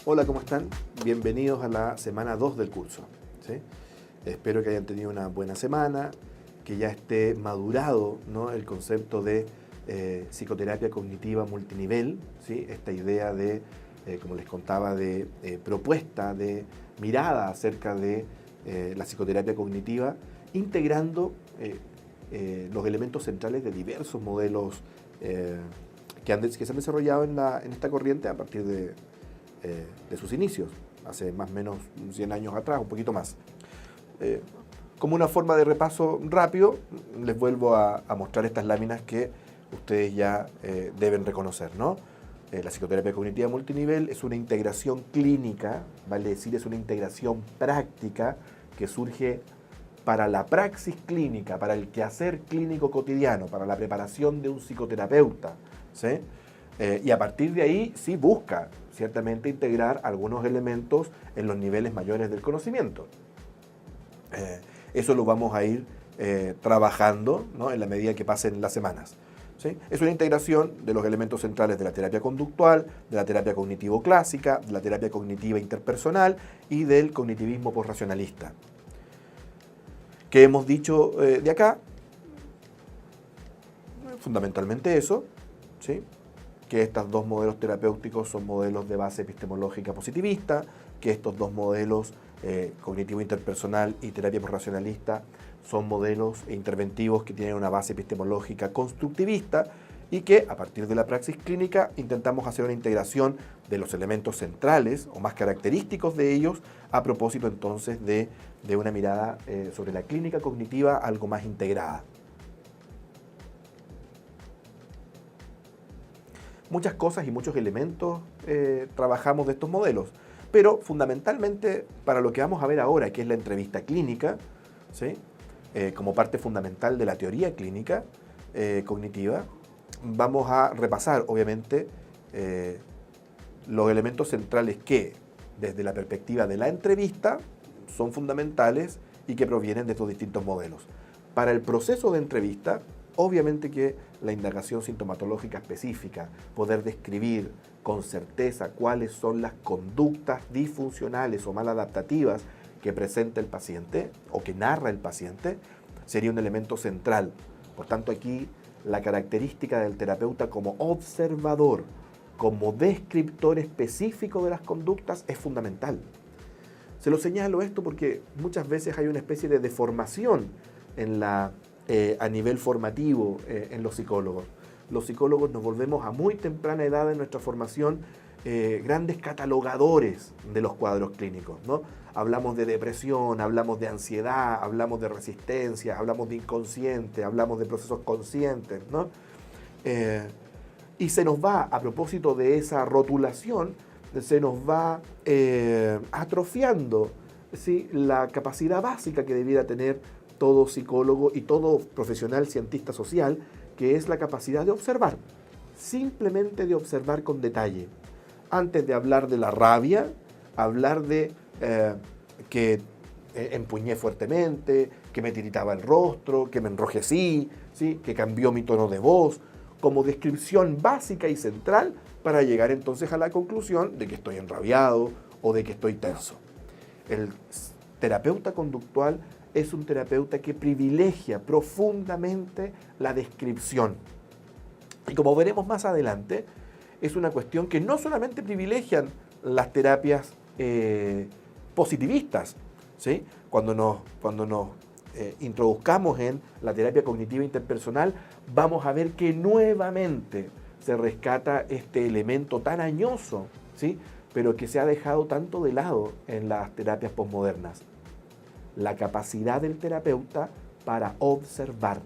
Hola, ¿cómo están? Bienvenidos a la semana 2 del curso. ¿Sí? Espero que hayan tenido una buena semana, que ya esté madurado, ¿no?, el concepto de psicoterapia cognitiva multinivel, ¿sí? Esta idea de, como les contaba, de propuesta, de mirada acerca de la psicoterapia cognitiva, integrando los elementos centrales de diversos modelos que se han desarrollado en esta corriente a partir de sus inicios, hace más o menos 100 años atrás, un poquito más. Como una forma de repaso rápido, les vuelvo a mostrar estas láminas que ustedes ya deben reconocer, ¿no? La psicoterapia cognitiva multinivel es una integración clínica, vale decir, es una integración práctica que surge para la praxis clínica, para el quehacer clínico cotidiano, para la preparación de un psicoterapeuta, ¿sí? Y a partir de ahí sí busca ciertamente integrar algunos elementos en los niveles mayores del conocimiento. Eso lo vamos a ir trabajando, ¿no?, en la medida que pasen las semanas. ¿Sí? Es una integración de los elementos centrales de la terapia conductual, de la terapia cognitivo clásica, de la terapia cognitiva interpersonal y del cognitivismo posracionalista. ¿Qué hemos dicho de acá? Fundamentalmente eso, ¿sí? Que estos dos modelos terapéuticos son modelos de base epistemológica positivista, que estos dos modelos, cognitivo interpersonal y terapia posracionalista, son modelos interventivos que tienen una base epistemológica constructivista y que a partir de la praxis clínica intentamos hacer una integración de los elementos centrales o más característicos de ellos a propósito entonces de una mirada sobre la clínica cognitiva algo más integrada. Muchas cosas y muchos elementos trabajamos de estos modelos, pero fundamentalmente para lo que vamos a ver ahora, que es la entrevista clínica, ¿sí?, como parte fundamental de la teoría clínica cognitiva, vamos a repasar, obviamente, los elementos centrales que, desde la perspectiva de la entrevista, son fundamentales y que provienen de estos distintos modelos. Para el proceso de entrevista, obviamente que la indagación sintomatológica específica, poder describir con certeza cuáles son las conductas disfuncionales o maladaptativas que presenta el paciente o que narra el paciente, sería un elemento central. Por tanto, aquí la característica del terapeuta como observador, como descriptor específico de las conductas es fundamental. Se lo señalo esto porque muchas veces hay una especie de deformación a nivel formativo en los psicólogos. Los psicólogos nos volvemos a muy temprana edad en nuestra formación grandes catalogadores de los cuadros clínicos, ¿no? Hablamos de depresión, hablamos de ansiedad, hablamos de resistencia, hablamos de inconsciente, hablamos de procesos conscientes, ¿no? Y se nos va, a propósito de esa rotulación, se nos va atrofiando, ¿sí?, la capacidad básica que debiera tener todo psicólogo y todo profesional cientista social, que es la capacidad de observar, simplemente de observar con detalle. Antes de hablar de la rabia, hablar de que empuñé fuertemente, que me tiritaba el rostro, que me enrojecí, ¿sí?, que cambió mi tono de voz, como descripción básica y central para llegar entonces a la conclusión de que estoy enrabiado o de que estoy tenso. El terapeuta conductual es un terapeuta que privilegia profundamente la descripción. Y como veremos más adelante, es una cuestión que no solamente privilegian las terapias positivistas, ¿sí? Cuando nos introduzcamos en la terapia cognitiva interpersonal, vamos a ver que nuevamente se rescata este elemento tan añoso, ¿sí?, pero que se ha dejado tanto de lado en las terapias posmodernas. La capacidad del terapeuta para observar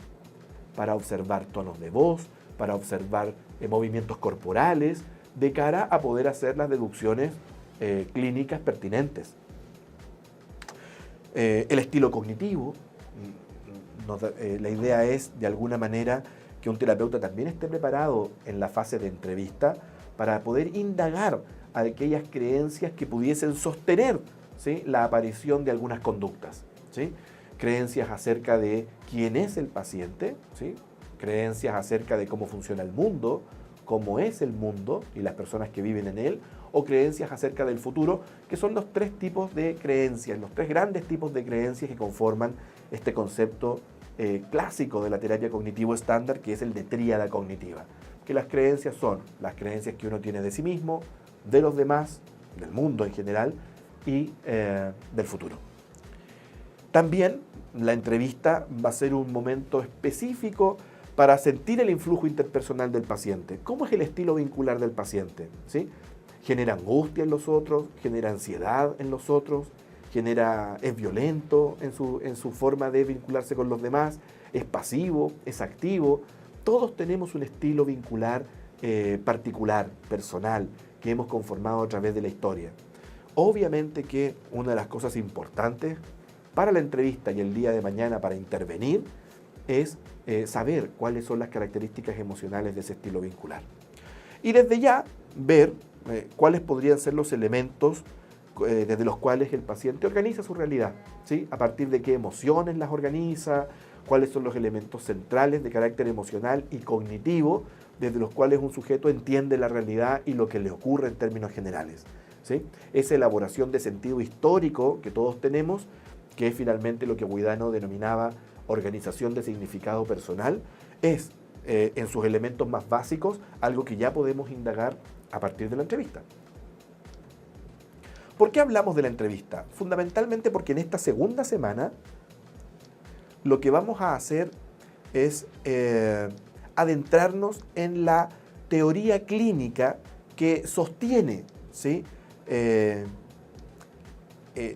tonos de voz, para observar movimientos corporales, de cara a poder hacer las deducciones clínicas pertinentes. El estilo cognitivo, la idea es, de alguna manera, que un terapeuta también esté preparado en la fase de entrevista para poder indagar aquellas creencias que pudiesen sostener, ¿sí?, la aparición de algunas conductas, ¿sí? Creencias acerca de quién es el paciente, ¿sí?, creencias acerca de cómo funciona el mundo, cómo es el mundo y las personas que viven en él, o creencias acerca del futuro, que son los tres tipos de creencias, los tres grandes tipos de creencias que conforman este concepto clásico de la terapia cognitivo estándar, que es el de tríada cognitiva. Que las creencias son las creencias que uno tiene de sí mismo, de los demás, del mundo en general y del futuro. También la entrevista va a ser un momento específico para sentir el influjo interpersonal del paciente. ¿Cómo es el estilo vincular del paciente? ¿Sí? ¿Genera angustia en los otros? ¿Genera ansiedad en los otros? ¿Es violento en su forma de vincularse con los demás? ¿Es pasivo? ¿Es activo? Todos tenemos un estilo vincular particular, personal, que hemos conformado a través de la historia. Obviamente que una de las cosas importantes para la entrevista y el día de mañana para intervenir es saber cuáles son las características emocionales de ese estilo vincular. Y desde ya ver cuáles podrían ser los elementos desde los cuales el paciente organiza su realidad, ¿sí? A partir de qué emociones las organiza, cuáles son los elementos centrales de carácter emocional y cognitivo desde los cuales un sujeto entiende la realidad y lo que le ocurre en términos generales, ¿sí? Esa elaboración de sentido histórico que todos tenemos, que es finalmente lo que Buidano denominaba organización de significado personal, es en sus elementos más básicos algo que ya podemos indagar a partir de la entrevista. ¿Por qué hablamos de la entrevista? Fundamentalmente porque en esta segunda semana lo que vamos a hacer es adentrarnos en la teoría clínica que sostiene, ¿sí?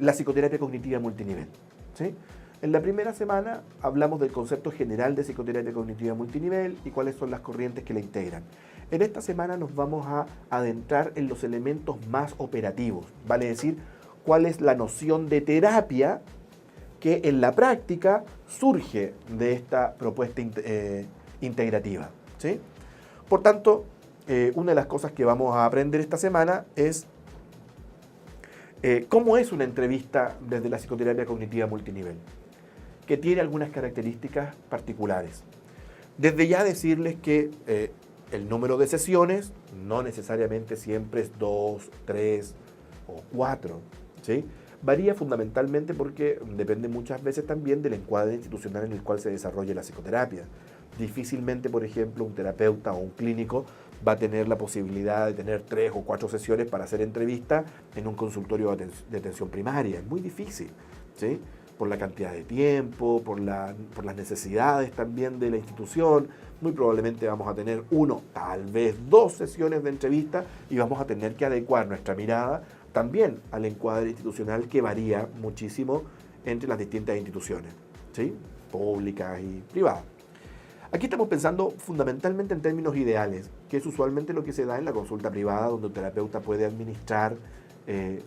La psicoterapia cognitiva multinivel, ¿sí? En la primera semana hablamos del concepto general de psicoterapia cognitiva multinivel y cuáles son las corrientes que la integran. En esta semana nos vamos a adentrar en los elementos más operativos, vale decir, cuál es la noción de terapia que en la práctica surge de esta propuesta integrativa, ¿sí? Por tanto, una de las cosas que vamos a aprender esta semana es cómo es una entrevista desde la psicoterapia cognitiva multinivel, que tiene algunas características particulares. Desde ya decirles que el número de sesiones no necesariamente siempre es 2, 3 o 4, ¿sí? Varía fundamentalmente porque depende muchas veces también del encuadre institucional en el cual se desarrolle la psicoterapia. Difícilmente, por ejemplo, un terapeuta o un clínico va a tener la posibilidad de tener 3 o 4 sesiones para hacer entrevista en un consultorio de atención primaria. Es muy difícil, ¿sí? Por la cantidad de tiempo, por las necesidades también de la institución. Muy probablemente vamos a tener 1, tal vez 2 sesiones de entrevista y vamos a tener que adecuar nuestra mirada también al encuadre institucional que varía muchísimo entre las distintas instituciones, ¿sí? Públicas y privadas. Aquí estamos pensando fundamentalmente en términos ideales, que es usualmente lo que se da en la consulta privada, donde un terapeuta puede administrar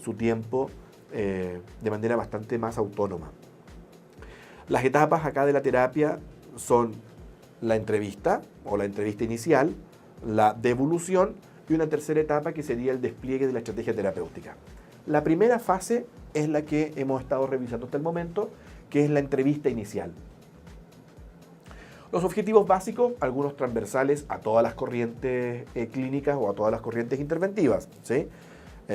su tiempo de manera bastante más autónoma. Las etapas acá de la terapia son la entrevista o la entrevista inicial, la devolución y una tercera etapa que sería el despliegue de la estrategia terapéutica. La primera fase es la que hemos estado revisando hasta el momento, que es la entrevista inicial. Los objetivos básicos, algunos transversales a todas las corrientes clínicas o a todas las corrientes interventivas, ¿sí?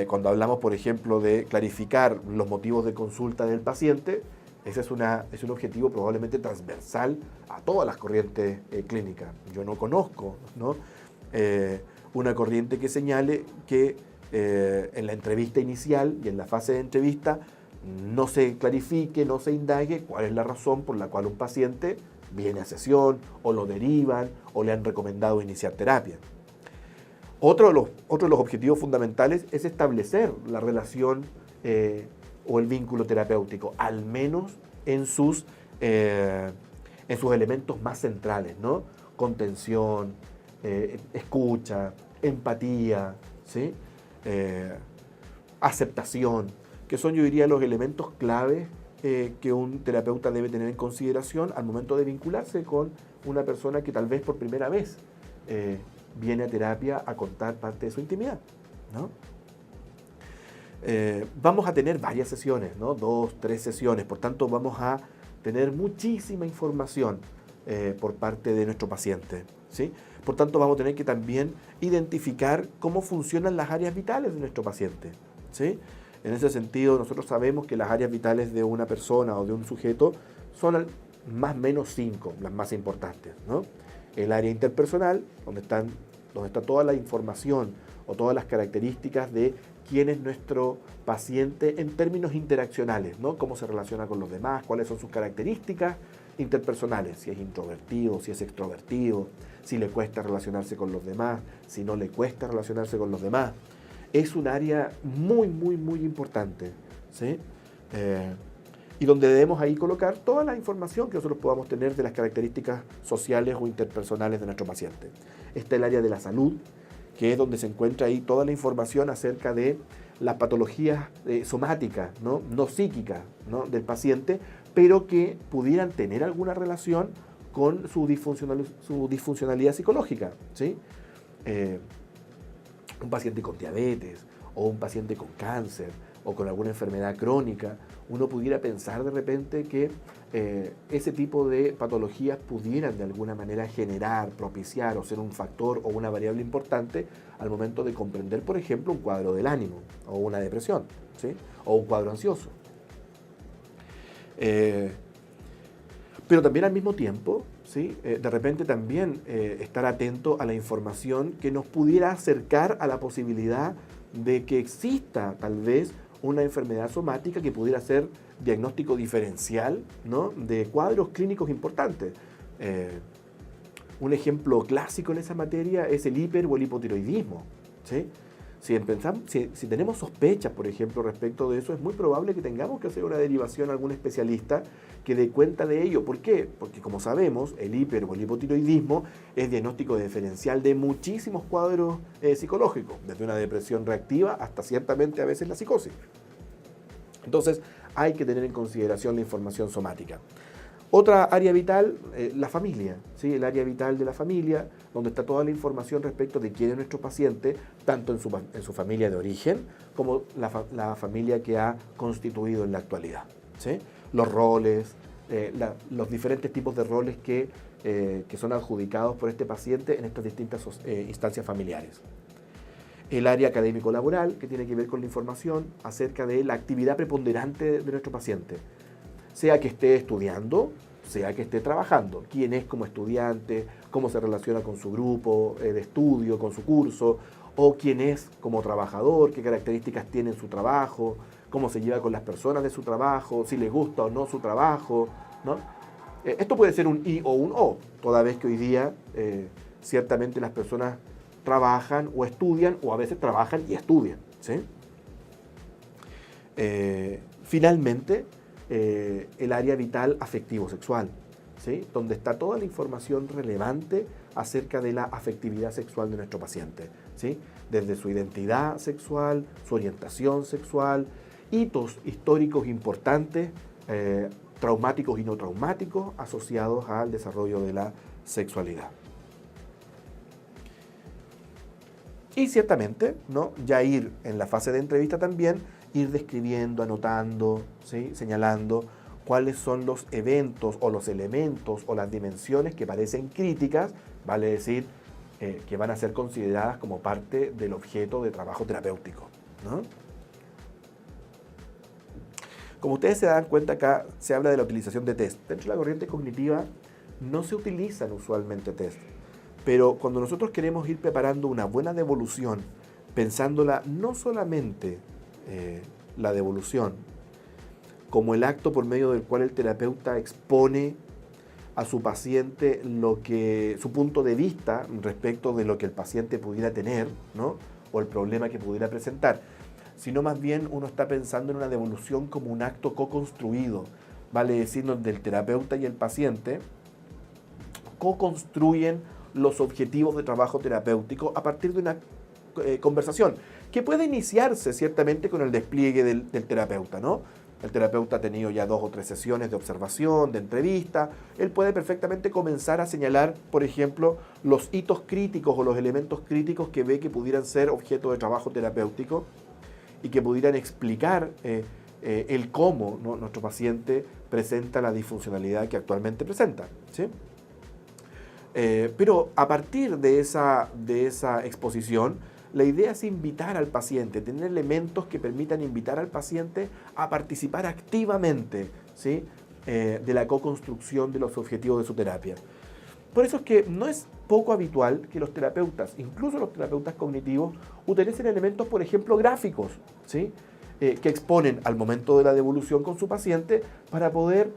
Cuando hablamos, por ejemplo, de clarificar los motivos de consulta del paciente, ese es un objetivo probablemente transversal a todas las corrientes clínicas. Yo no conozco, ¿no? Una corriente que señale que en la entrevista inicial y en la fase de entrevista no se clarifique, no se indague cuál es la razón por la cual un paciente viene a sesión o lo derivan o le han recomendado iniciar terapia. Otro de los objetivos fundamentales es establecer la relación o el vínculo terapéutico, al menos en sus elementos más centrales, ¿no? Contención, escucha, empatía, ¿sí? Aceptación, que son, yo diría, los elementos claves que un terapeuta debe tener en consideración al momento de vincularse con una persona que tal vez por primera vez viene a terapia a contar parte de su intimidad, ¿no? Vamos a tener varias sesiones, ¿no? 2, 3 sesiones, por tanto vamos a tener muchísima información por parte de nuestro paciente, ¿sí? Por tanto, vamos a tener que también identificar cómo funcionan las áreas vitales de nuestro paciente, ¿sí? En ese sentido, nosotros sabemos que las áreas vitales de una persona o de un sujeto son más o menos 5, las más importantes, ¿no? El área interpersonal, donde está toda la información o todas las características de quién es nuestro paciente en términos interaccionales, ¿no? Cómo se relaciona con los demás, cuáles son sus características interpersonales, si es introvertido, si es extrovertido, si le cuesta relacionarse con los demás, si no le cuesta relacionarse con los demás. Es un área muy, muy, muy importante, ¿sí? Y donde debemos ahí colocar toda la información que nosotros podamos tener de las características sociales o interpersonales de nuestro paciente. Está el área de la salud, que es donde se encuentra ahí toda la información acerca de las patologías somáticas, no psíquicas, ¿no?, del paciente, pero que pudieran tener alguna relación con su disfuncionalidad psicológica, ¿sí? Un paciente con diabetes o un paciente con cáncer o con alguna enfermedad crónica, uno pudiera pensar de repente que ese tipo de patologías pudieran de alguna manera generar, propiciar o ser un factor o una variable importante al momento de comprender, por ejemplo, un cuadro del ánimo o una depresión, ¿sí?, o un cuadro ansioso. Pero también al mismo tiempo, ¿sí?, de repente también estar atento a la información que nos pudiera acercar a la posibilidad de que exista tal vez una enfermedad somática que pudiera ser diagnóstico diferencial, ¿no?, de cuadros clínicos importantes. Un ejemplo clásico en esa materia es el hiper o el hipotiroidismo, ¿sí? Si tenemos sospechas, por ejemplo, respecto de eso, es muy probable que tengamos que hacer una derivación a algún especialista que dé cuenta de ello. ¿Por qué? Porque, como sabemos, el hiper o el hipotiroidismo es diagnóstico diferencial de muchísimos cuadros psicológicos, desde una depresión reactiva hasta ciertamente a veces la psicosis. Entonces, hay que tener en consideración la información somática. Otra área vital, la familia, ¿sí?, el área vital de la familia, donde está toda la información respecto de quién es nuestro paciente, tanto en su familia de origen como la familia que ha constituido en la actualidad, ¿sí? Los roles, los diferentes tipos de roles que son adjudicados por este paciente en estas distintas instancias familiares. El área académico-laboral, que tiene que ver con la información acerca de la actividad preponderante de nuestro paciente, sea que esté estudiando, sea que esté trabajando, quién es como estudiante, cómo se relaciona con su grupo de estudio, con su curso, o quién es como trabajador, qué características tiene en su trabajo, cómo se lleva con las personas de su trabajo, si les gusta o no su trabajo, ¿no? Esto puede ser un I o un O, toda vez que hoy día ciertamente las personas trabajan o estudian, o a veces trabajan y estudian, ¿sí? Finalmente, el área vital afectivo-sexual, ¿sí?, donde está toda la información relevante acerca de la afectividad sexual de nuestro paciente, ¿sí?, desde su identidad sexual, su orientación sexual, hitos históricos importantes, traumáticos y no traumáticos, asociados al desarrollo de la sexualidad. Y ciertamente, ¿no?, ya ir en la fase de entrevista también, ir describiendo, anotando, ¿sí?, señalando cuáles son los eventos o los elementos o las dimensiones que parecen críticas, vale decir, que van a ser consideradas como parte del objeto de trabajo terapéutico, ¿no? Como ustedes se dan cuenta, acá se habla de la utilización de test. Dentro de la corriente cognitiva no se utilizan usualmente test, pero cuando nosotros queremos ir preparando una buena devolución, pensándola no solamente la devolución como el acto por medio del cual el terapeuta expone a su paciente su punto de vista respecto de lo que el paciente pudiera tener, ¿no?, o el problema que pudiera presentar, sino más bien uno está pensando en una devolución como un acto co-construido, vale decir, donde el terapeuta y el paciente co-construyen los objetivos de trabajo terapéutico a partir de una conversación, que puede iniciarse ciertamente con el despliegue del terapeuta, ¿no? El terapeuta ha tenido ya 2 o 3 sesiones de observación, de entrevista. Él puede perfectamente comenzar a señalar, por ejemplo, los hitos críticos o los elementos críticos que ve que pudieran ser objeto de trabajo terapéutico y que pudieran explicar el cómo, ¿no?, nuestro paciente presenta la disfuncionalidad que actualmente presenta, ¿sí? Pero a partir de esa exposición, la idea es invitar al paciente, tener elementos que permitan invitar al paciente a participar activamente, ¿sí? De la co-construcción de los objetivos de su terapia. Por eso es que no es poco habitual que los terapeutas, incluso los terapeutas cognitivos, utilicen elementos, por ejemplo, gráficos, ¿sí? Que exponen al momento de la devolución con su paciente para poder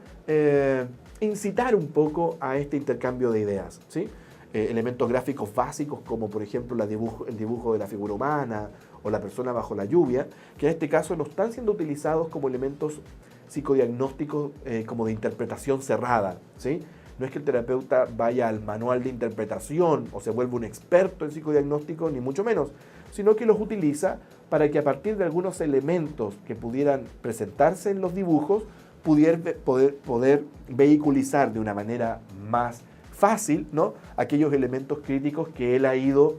incitar un poco a este intercambio de ideas, ¿sí? Elementos gráficos básicos como por ejemplo el dibujo de la figura humana o la persona bajo la lluvia, que en este caso no están siendo utilizados como elementos psicodiagnósticos como de interpretación cerrada, ¿sí? No es que el terapeuta vaya al manual de interpretación o se vuelva un experto en psicodiagnóstico, ni mucho menos, sino que los utiliza para que a partir de algunos elementos que pudieran presentarse en los dibujos, poder vehiculizar de una manera más fácil, ¿no?, aquellos elementos críticos que él ha ido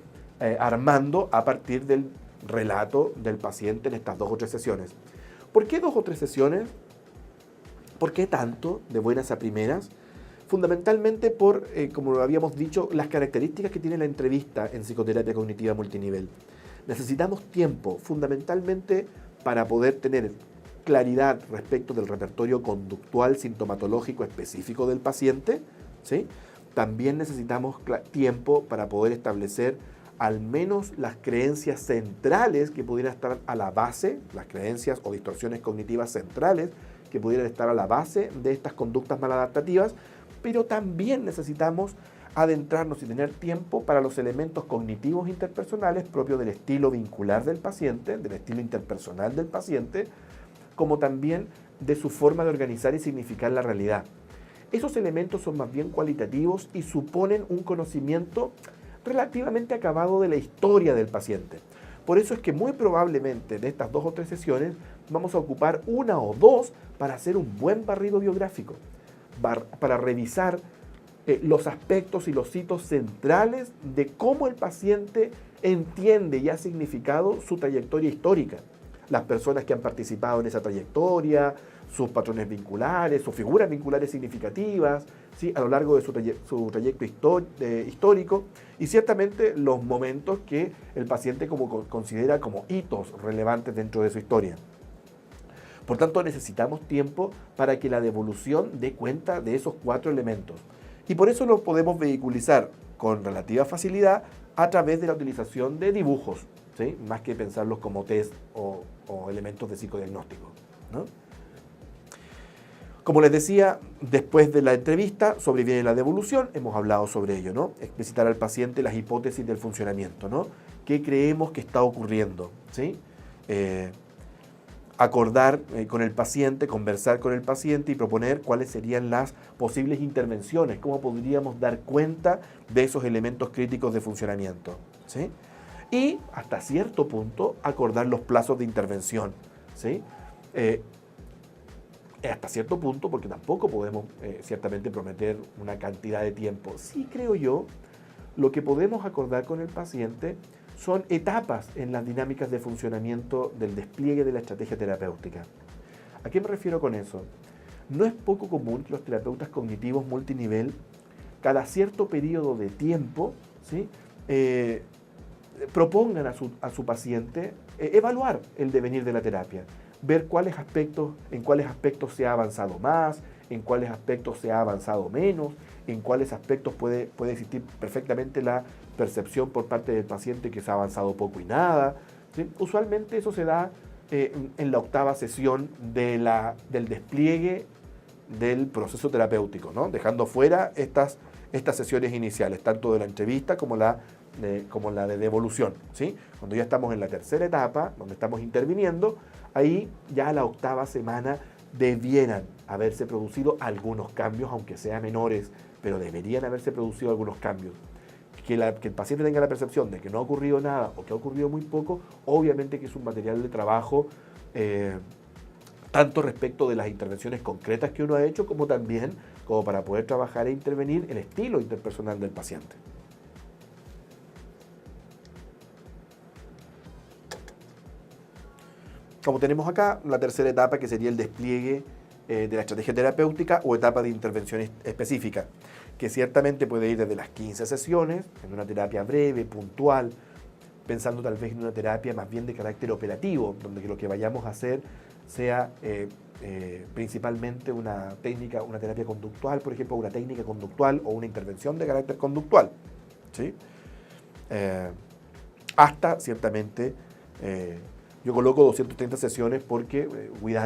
armando a partir del relato del paciente en estas 2 o 3 sesiones. ¿Por qué 2 o 3 sesiones? ¿Por qué tanto de buenas a primeras? Fundamentalmente por, como lo habíamos dicho, las características que tiene la entrevista en psicoterapia cognitiva multinivel. Necesitamos tiempo, fundamentalmente para poder tener claridad respecto del repertorio conductual sintomatológico específico del paciente, ¿sí? También necesitamos tiempo para poder establecer al menos las creencias centrales que pudieran estar a la base, las creencias o distorsiones cognitivas centrales que pudieran estar a la base de estas conductas maladaptativas, pero también necesitamos adentrarnos y tener tiempo para los elementos cognitivos interpersonales propios del estilo vincular del paciente, del estilo interpersonal del paciente, como también de su forma de organizar y significar la realidad. Esos elementos son más bien cualitativos y suponen un conocimiento relativamente acabado de la historia del paciente. Por eso es que muy probablemente de estas 2 o 3 sesiones vamos a ocupar 1 o 2 para hacer un buen barrido biográfico, para revisar los aspectos y los hitos centrales de cómo el paciente entiende y ha significado su trayectoria histórica. Las personas que han participado en esa trayectoria, sus patrones vinculares, sus figuras vinculares significativas, ¿sí?, a lo largo de su trayecto histórico, y ciertamente los momentos que el paciente considera como hitos relevantes dentro de su historia. Por tanto, necesitamos tiempo para que la devolución dé cuenta de esos 4 elementos. Y por eso lo podemos vehiculizar con relativa facilidad a través de la utilización de dibujos, ¿sí?, más que pensarlos como test o elementos de psicodiagnóstico, ¿no? Como les decía, después de la entrevista sobreviene la devolución, hemos hablado sobre ello, ¿no? Explicitar al paciente las hipótesis del funcionamiento, ¿no? ¿Qué creemos que está ocurriendo? ¿Sí? Acordar con el paciente, conversar con el paciente y proponer cuáles serían las posibles intervenciones, cómo podríamos dar cuenta de esos elementos críticos de funcionamiento, ¿sí? Y hasta cierto punto acordar los plazos de intervención, ¿sí? Hasta cierto punto, porque tampoco podemos ciertamente prometer una cantidad de tiempo. Sí, creo yo, lo que podemos acordar con el paciente son etapas en las dinámicas de funcionamiento del despliegue de la estrategia terapéutica. ¿A qué me refiero con eso? No es poco común que los terapeutas cognitivos multinivel, cada cierto periodo de tiempo, ¿sí?, propongan a su paciente evaluar el devenir de la terapia, ver en cuáles aspectos se ha avanzado más, en cuáles aspectos se ha avanzado menos, en cuáles aspectos puede existir perfectamente la percepción por parte del paciente que se ha avanzado poco y nada, ¿sí? Usualmente eso se da en la 8ª sesión del despliegue del proceso terapéutico, ¿no?, dejando fuera estas sesiones iniciales, tanto de la entrevista como la de devolución, ¿sí? Cuando ya estamos en la 3ª etapa, donde estamos interviniendo, ahí ya a la 8ª semana debieran haberse producido algunos cambios, aunque sean menores, pero deberían haberse producido algunos cambios. Que el paciente tenga la percepción de que no ha ocurrido nada o que ha ocurrido muy poco, obviamente que es un material de trabajo tanto respecto de las intervenciones concretas que uno ha hecho, como también como para poder trabajar e intervenir el estilo interpersonal del paciente. Como tenemos acá, la 3ª etapa, que sería el despliegue de la estrategia terapéutica o etapa de intervención específica, que ciertamente puede ir desde las 15 sesiones, en una terapia breve, puntual, pensando tal vez en una terapia más bien de carácter operativo, donde lo que vayamos a hacer sea principalmente una técnica, una terapia conductual, por ejemplo, una técnica conductual o una intervención de carácter conductual, ¿sí? Hasta ciertamente, yo coloco 230 sesiones porque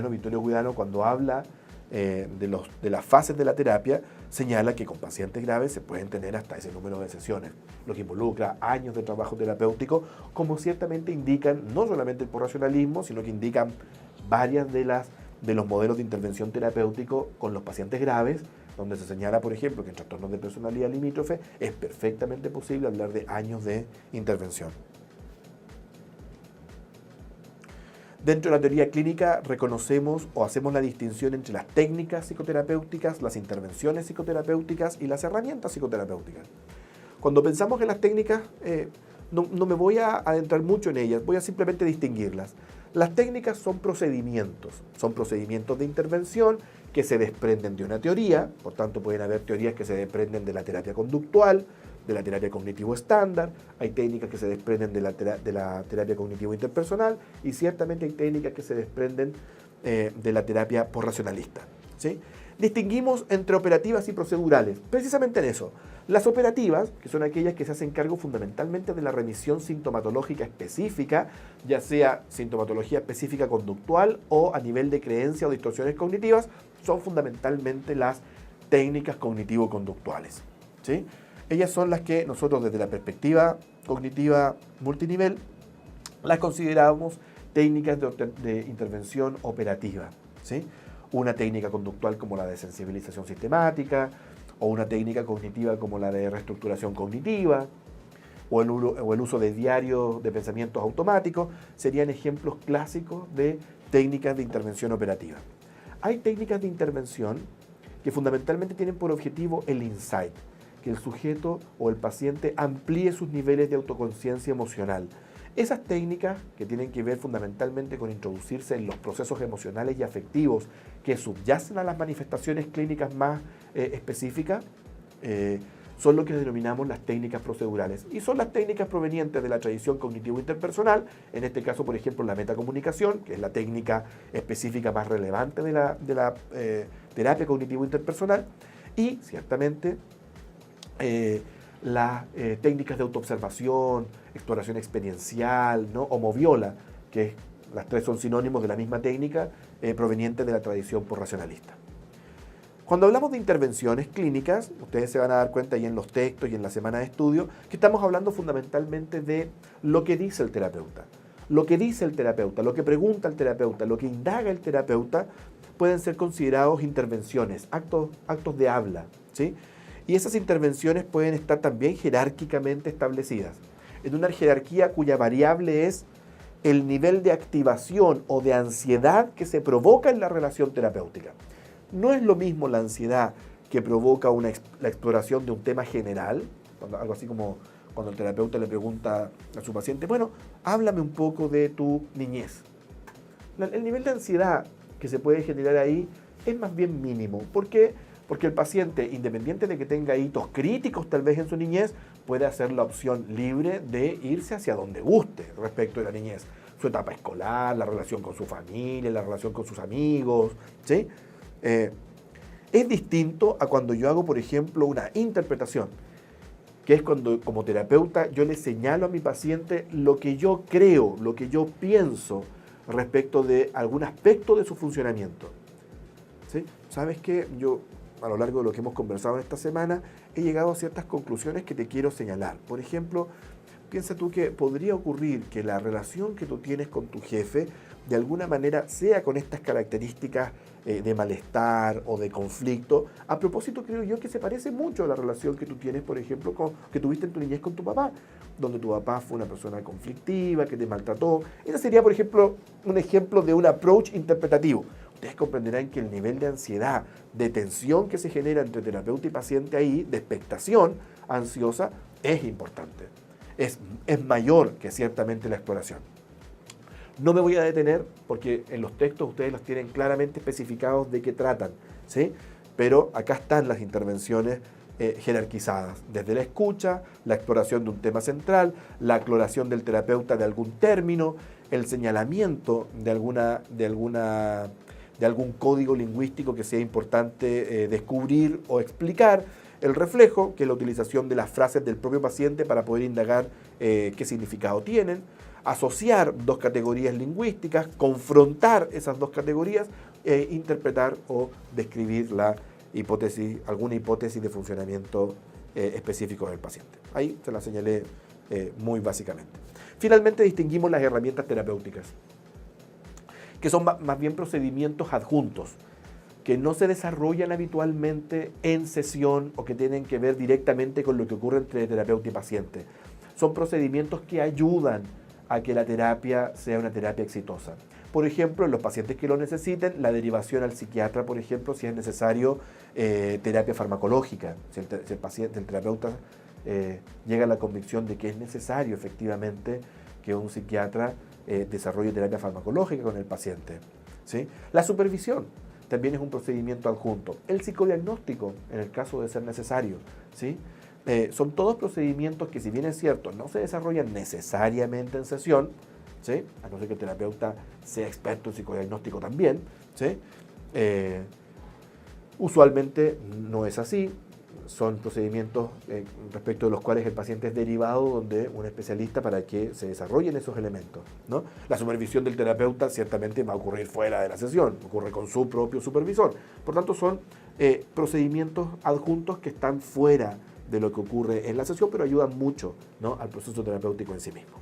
Vittorio Guidano, cuando habla de las fases de la terapia, señala que con pacientes graves se pueden tener hasta ese número de sesiones, lo que involucra años de trabajo terapéutico, como ciertamente indican no solamente el posracionalismo, sino que indican varias de los modelos de intervención terapéutico con los pacientes graves, donde se señala, por ejemplo, que en trastornos de personalidad limítrofe es perfectamente posible hablar de años de intervención. Dentro de la teoría clínica reconocemos o hacemos la distinción entre las técnicas psicoterapéuticas, las intervenciones psicoterapéuticas y las herramientas psicoterapéuticas. Cuando pensamos en las técnicas, no me voy a adentrar mucho en ellas, voy a simplemente distinguirlas. Las técnicas son procedimientos de intervención que se desprenden de una teoría, por tanto pueden haber teorías que se desprenden de la terapia conductual, de la terapia cognitivo estándar, hay técnicas que se desprenden de la terapia cognitivo interpersonal y ciertamente hay técnicas que se desprenden de la terapia posracionalista, ¿sí? Distinguimos entre operativas y procedurales, precisamente en eso. Las operativas, que son aquellas que se hacen cargo fundamentalmente de la remisión sintomatológica específica, ya sea sintomatología específica conductual o a nivel de creencia o distorsiones cognitivas, son fundamentalmente las técnicas cognitivo-conductuales, ¿sí? Ellas son las que nosotros desde la perspectiva cognitiva multinivel las consideramos técnicas de intervención operativa, ¿sí? Una técnica conductual como la de sensibilización sistemática, o una técnica cognitiva como la de reestructuración cognitiva, o el uso de diarios de pensamientos automáticos, serían ejemplos clásicos de técnicas de intervención operativa. Hay técnicas de intervención que fundamentalmente tienen por objetivo el insight, que el sujeto o el paciente amplíe sus niveles de autoconciencia emocional. Esas técnicas que tienen que ver fundamentalmente con introducirse en los procesos emocionales y afectivos que subyacen a las manifestaciones clínicas más específicas, son lo que denominamos las técnicas procedurales. Y son las técnicas provenientes de la tradición cognitivo-interpersonal, en este caso, por ejemplo, la metacomunicación, que es la técnica específica más relevante de la terapia cognitivo-interpersonal, y ciertamente las técnicas de autoobservación, exploración experiencial, ¿no? O moviola, que las tres son sinónimos de la misma técnica proveniente de la tradición posracionalista. Cuando hablamos de intervenciones clínicas, ustedes se van a dar cuenta ahí en los textos y en la semana de estudio, que estamos hablando fundamentalmente de lo que dice el terapeuta. Lo que dice el terapeuta, lo que pregunta el terapeuta, lo que indaga el terapeuta, pueden ser considerados intervenciones, actos de habla, ¿sí? Y esas intervenciones pueden estar también jerárquicamente establecidas, en una jerarquía cuya variable es el nivel de activación o de ansiedad que se provoca en la relación terapéutica. No es lo mismo la ansiedad que provoca la exploración de un tema general, algo así como cuando el terapeuta le pregunta a su paciente, bueno, háblame un poco de tu niñez. El nivel de ansiedad que se puede generar ahí es más bien mínimo. ¿Por qué? Porque el paciente, independiente de que tenga hitos críticos tal vez en su niñez, puede hacer la opción libre de irse hacia donde guste respecto de la niñez. Su etapa escolar, la relación con su familia, la relación con sus amigos, ¿sí? Es distinto a cuando yo hago, por ejemplo, una interpretación, que es cuando como terapeuta yo le señalo a mi paciente lo que yo creo, lo que yo pienso respecto de algún aspecto de su funcionamiento, ¿sí? ¿Sabes qué? Yo, a lo largo de lo que hemos conversado en esta semana, he llegado a ciertas conclusiones que te quiero señalar. Por ejemplo, piensa tú que podría ocurrir que la relación que tú tienes con tu jefe de alguna manera sea con estas características de malestar o de conflicto. A propósito, creo yo que se parece mucho a la relación que tú tienes, por ejemplo, que tuviste en tu niñez con tu papá, donde tu papá fue una persona conflictiva, que te maltrató. Ese sería, por ejemplo, un ejemplo de un approach interpretativo. Ustedes comprenderán que el nivel de ansiedad, de tensión que se genera entre terapeuta y paciente ahí, de expectación ansiosa, es importante. Es mayor que ciertamente la exploración. No me voy a detener porque en los textos ustedes los tienen claramente especificados de qué tratan, ¿sí? Pero acá están las intervenciones jerarquizadas, desde la escucha, la exploración de un tema central, la aclaración del terapeuta de algún término, el señalamiento de algún código lingüístico que sea importante descubrir o explicar, el reflejo, que es la utilización de las frases del propio paciente para poder indagar qué significado tienen, asociar dos categorías lingüísticas, confrontar esas dos categorías, interpretar o describir alguna hipótesis de funcionamiento específico del paciente. Ahí se la señalé muy básicamente. Finalmente distinguimos las herramientas terapéuticas, que son más bien procedimientos adjuntos, que no se desarrollan habitualmente en sesión o que tienen que ver directamente con lo que ocurre entre terapeuta y paciente. Son procedimientos que ayudan a que la terapia sea una terapia exitosa. Por ejemplo, en los pacientes que lo necesiten, la derivación al psiquiatra, por ejemplo, si es necesario terapia farmacológica, si el terapeuta llega a la convicción de que es necesario efectivamente que un psiquiatra desarrolle terapia farmacológica con el paciente, ¿sí? La supervisión también es un procedimiento adjunto. El psicodiagnóstico, en el caso de ser necesario, ¿sí? Son todos procedimientos que, si bien es cierto, no se desarrollan necesariamente en sesión, ¿sí? A no ser que el terapeuta sea experto en psicodiagnóstico también, ¿sí? Usualmente no es así. Son procedimientos respecto de los cuales el paciente es derivado donde un especialista para que se desarrollen esos elementos, ¿no? La supervisión del terapeuta ciertamente va a ocurrir fuera de la sesión, ocurre con su propio supervisor. Por tanto, son procedimientos adjuntos que están fuera de lo que ocurre en la sesión, pero ayudan mucho, ¿no?, al proceso terapéutico en sí mismo.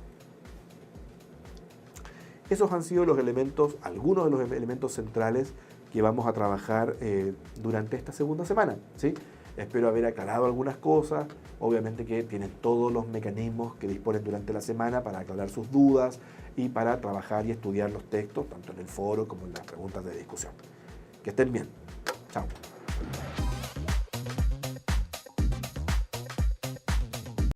Esos han sido algunos de los elementos centrales que vamos a trabajar durante esta segunda semana, ¿sí? Espero haber aclarado algunas cosas. Obviamente que tienen todos los mecanismos que disponen durante la semana para aclarar sus dudas y para trabajar y estudiar los textos, tanto en el foro como en las preguntas de discusión. Que estén bien. Chao.